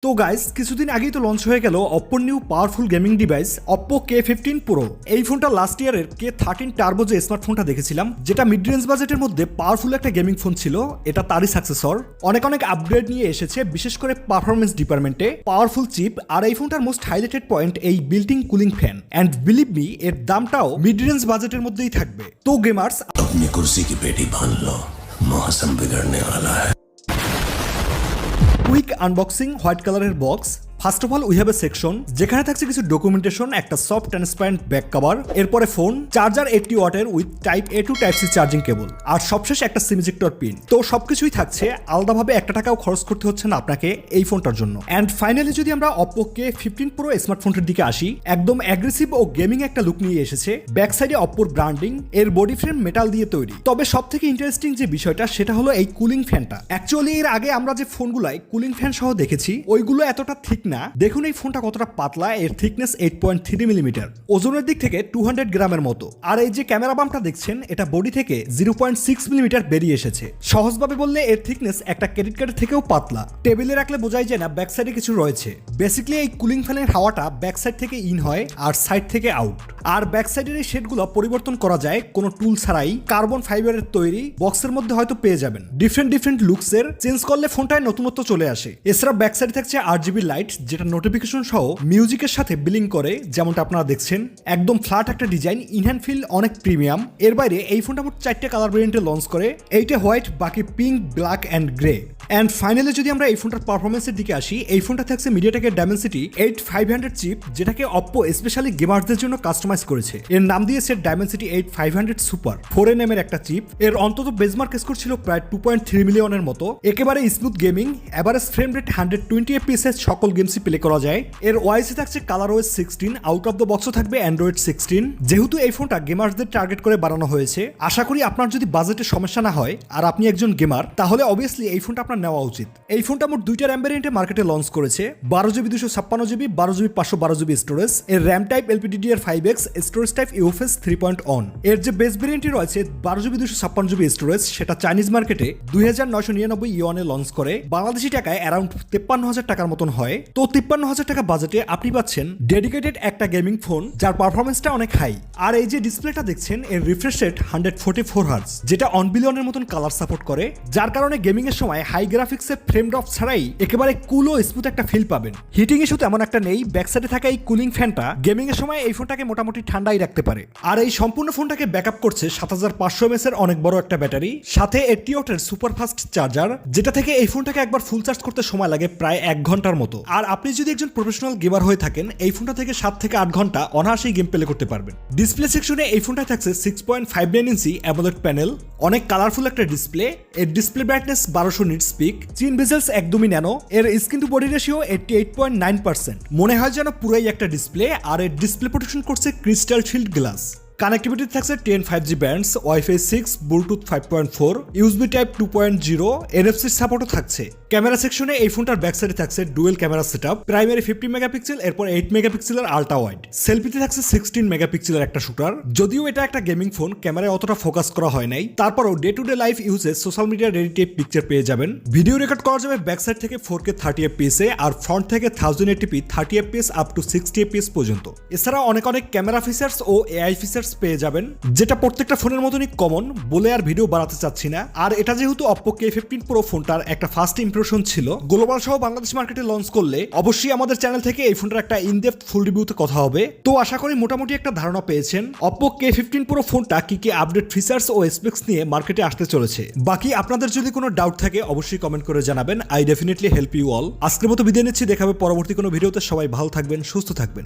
তো গাইস কিছুদিন আগেই তো লঞ্চ হয়ে গেল অপ্পোর new powerful gaming device Oppo K15 Pro। এই ফোনটা লাস্ট ইয়ারের K13 টার্বো যে স্মার্টফোনটা দেখেছিলাম, যেটা মিড রেঞ্জ বাজেটের মধ্যে পাওয়ারফুল একটা গেমিং ফোন ছিল, এটা তারই সাকসেসর। অনেক আপগ্রেড নিয়ে এসেছে, বিশেষ করে পারফরমেন্স ডিপার্টমেন্টে পাওয়ারফুল চিপ। আর এই ফোনটার মোস্ট হাইলাইটেড পয়েন্ট এই built in cooling fan, and believe me এর দামটাও মিড রেঞ্জ বাজেটের মধ্যেই থাকবে। তো গেমার্স अपनी कुर्सी की पेटी बांध लो, मौसम बिगड़ने वाला है। কুইক আনবক্সিং, হোয়াইট কালারের box. First of all we have a section যেখানে থাকছে কিছু ডকুমেন্টেশন, একটা সফট ট্রান্সপারেন্ট ব্যাক কভার, এরপরে ফোন, চার্জার 80 ওয়াটের with type A to type C charging cable, আর সবশেষে একটা সিম ইজেক্টর পিন। তো সবকিছুই থাকছে, আলাদাভাবে একটা টাকাও খরচ করতে হচ্ছে না আপনাকে এই ফোনটার জন্য। এন্ড ফাইনালি যদি আমরা অপ্পো K15 Pro স্মার্টফোনটার দিকে আসি, একদম অ্যাগ্রেসিভ ও গেমিং একটা লুক নিয়ে এসেছে। ব্যাক সাইডে অপ্পোর ব্র্যান্ডিং, এর বডি ফ্রেম মেটাল দিয়ে তৈরি। তবে সব থেকে ইন্টারেস্টিং যে বিষয়টা সেটা হলো এই কুলিং ফ্যানটা। অ্যাকচুয়ালি এর আগে আমরা যে ফোনগুলাই কুলিং ফ্যান সহ দেখেছি ওইগুলো এতটা ঠিক না। দেখুন এই ফোনটা কতটা পাতলা, এর থিকনেস 8.3 মিলিমিটার, ওজনের দিক থেকে 200 গ্রামের মতো। আর এই যে ক্যামেরা বাম্পটা দেখছেন, এটা বডি থেকে 0.6 মিলিমিটার বেরিয়ে এসেছে। সহজভাবে বললে এর থিকনেস একটা ক্রেডিট কার্ডের থেকেও পাতলা। টেবিলে রাখলে বোঝাই যায় না ব্যাক সাইডে কিছু রয়েছে। বেসিক্যালি এই কুলিং ফ্যানের হাওয়াটা ব্যাক সাইড থেকে ইন হয় আর সাইড থেকে আউট। আর ব্যাক সাইডের এই শেডগুলো পরিবর্তন করা যায় কোনো টুল ছাড়াই, কার্বন ফাইবারের তৈরি। বক্সের মধ্যে হয়তো পেয়ে যাবেন ডিফারেন্ট লুকসের, চেঞ্জ করলে ফোনটায় নতুনত্ব চলে আসে। এছাড়া ব্যাক সাইডে থাকছে RGB লাইট, যেটা নোটিফিকেশন সহ মিউজিকের সাথে বিলিং করে, যেমনটা আপনারা দেখছেন। একদম ফ্ল্যাট একটা ডিজাইন, ইনহ্যান্ড ফিল অনেক প্রিমিয়াম। এর বাইরে এই ফোনটা মোট 4টে কালার ভেরিয়েন্টে লঞ্চ করে, এইটা হোয়াইট, বাকি pink, black and grey. And finally যদি আমরা এই ফোনটার পারফরমেন্সের দিকে আসি, এই ফোনটা থাকছে মিডিয়াটেকের ডাইমেনসিটি 8500 চিপ, যেটাকে অপ্পো স্পেশালি গেমারদের জন্য কাস্টমাইজ করেছে। এর নাম দিয়েছে ডাইমেনসিটি 8500 সুপার 4nm এর একটা চিপ। এর অন্তত বেজমার্ক স্কোর ছিল প্রায় 2.3 মিলিয়নের মতো। একেবারে smooth gaming, average frame rate 120 FPS এর সকল গেমসই প্লে করা যায়। এর ওয়াইসে থাকছে ColorOS 16, আউট অফ দ্য বক্সও থাকবে Android 16। যেহেতু এই ফোনটা গেমারদের টার্গেট করে বানানো হয়েছে, আশা করি আপনার যদি বাজেটের সমস্যা না হয় আর আপনি একজন গেমার, তাহলে অবভিয়াসলি এই ফোনটা আপনার নেওয়া উচিত। এই ফোনটা মোট 2টা র্যাম ভেরিয়েন্টে মার্কেটে লঞ্চ করেছে, 12GB 256GB, 12GB 512GB storage. এর RAM type LPDDR5X, storage type UFS 3.1। এর যে বেস ভেরিয়েন্টটি রয়েছে 12GB 256GB স্টোরেজ, সেটা চাইনিজ মার্কেটে 2999 ইউয়ানে লঞ্চ করে, বাংলাদেশি টাকায় অ্যারাউন্ড 53,000 টাকার মতন হয়। তো 53,000 টাকা বাজেটে আপনি পাচ্ছেন ডেডিকেটেড একটা গেমিং ফোন, যার পারফরমেন্সটা অনেক হাই। আর এই যে ডিসপ্লেটা দেখছেন, এর রিফ্রেশ রেট 144 হার্টজ, যেটা অন বিলিয়নের মতন কালার সাপোর্ট করে, যার কারণে গেমিং এর সময় হাই গ্রাফিক্সে ফ্রেম ড্রপ ছাড়াই একেবারে কুল ও স্মুথ একটা ফিল পাবেন। হিটিং ইস্যু তেমন একটা নেই। ব্যাক সাইডে থাকা এই কুলিং ফ্যানটা গেমিং এর সময় এই ফোনটাকে মোটামুটি ঠান্ডাই রাখতে পারে। আর এই সম্পূর্ণ ফোনটাকে ব্যাকআপ করছে 7500 mAh এর অনেক বড় একটা ব্যাটারি, সাথে 80 ওয়াটের সুপার ফাস্ট চার্জার, যেটা থেকে এই ফোনটাকে একবার ফুল চার্জ করতে সময় লাগে প্রায় 1 ঘন্টার মতো। আর আপনি যদি একজন প্রফেশনাল গেমার হয়ে থাকেন, এই ফোনটা থেকে 7 থেকে 8 ঘন্টা অনায়াসেই গেম প্লে করতে পারবেন। ডিসপ্লে সেকশনে এই ফোনটায় থাকছে 6.59 ইঞ্চি অ্যামোলেড প্যানেল, অনেক কালারফুল একটা ডিসপ্লে। এর ডিসপ্লে ব্রাইটনেস 1200 নিটস পিক, চিন বেজেলস একদমই ন্যানো। এর স্ক্রিন টু বডি রেশিও 88.9%, মনে হয় যেন পুরাই একটা ডিসপ্লে। আর এর ডিসপ্লে প্রোটেকশন করছে ক্রিস্টাল শিল্ড গ্লাস। কানেক্টিভিটি থাকছে 10 5G bands, wifi 6, Bluetooth 5.4, USB type 2.0, NFC সাপোর্টও থাকছে। ক্যামেরা সেকশনে এই ফোনটার ব্যাক সাইডে থাকছে dual camera setup, primary 50 megapixel, এরপর 8 মেগাপিক্সেলের আল্ট্রা ওয়াইড। সেলফিতে থাকছে 16 মেগাপিক্সেলের একটা শুটার। যদিও এটা একটা গেমিং ফোন, ক্যামেরায় অতটা ফোকাস করা হয় নাই, তারপরও ডে টু ডে লাইফ ইউজে social media ready type picture পেয়ে যাবেন। ভিডিও রেকর্ড করা যাবে ব্যাক সাইড থেকে 4K 30 FPS এ, আর ফ্রন্ট থেকে 1080p 30 FPS up to 60 FPS পর্যন্ত। এছাড়া অনেক ক্যামেরা ফিচার্স ও AI ফিচার্স পেয়ে যাবেন, যেটা প্রত্যেকটা ফোনের মতনই কমন, বলে আর ভিডিও বাড়াতে চাচ্ছি না। আর এটা যেহেতু অপ্পো K15 Pro ফোনটার একটা ফার্স্ট ইমপ্রেশন ছিল, গ্লোবাল সহ বাংলাদেশ মার্কেটে লঞ্চ করলে অবশ্যই আমাদের চ্যানেল থেকে এই ফোনটার একটা ইনডেপথ ফুল রিভিউতে কথা হবে। তো আশা করি মোটামুটি একটা ধারণা পেয়েছেন অপ্পো K15 Pro ফোনটা কি আপডেট ফিচার্স ও স্পেক্স নিয়ে মার্কেটে আসতে চলেছে। বাকি আপনাদের যদি কোনো ডাউট থাকে অবশ্যই কমেন্ট করে জানাবেন, I definitely help you all. আজকের মতো বিদায় নিচ্ছি, দেখা হবে পরবর্তী কোনো ভিডিওতে। সবাই ভালো থাকবেন, সুস্থ থাকবেন।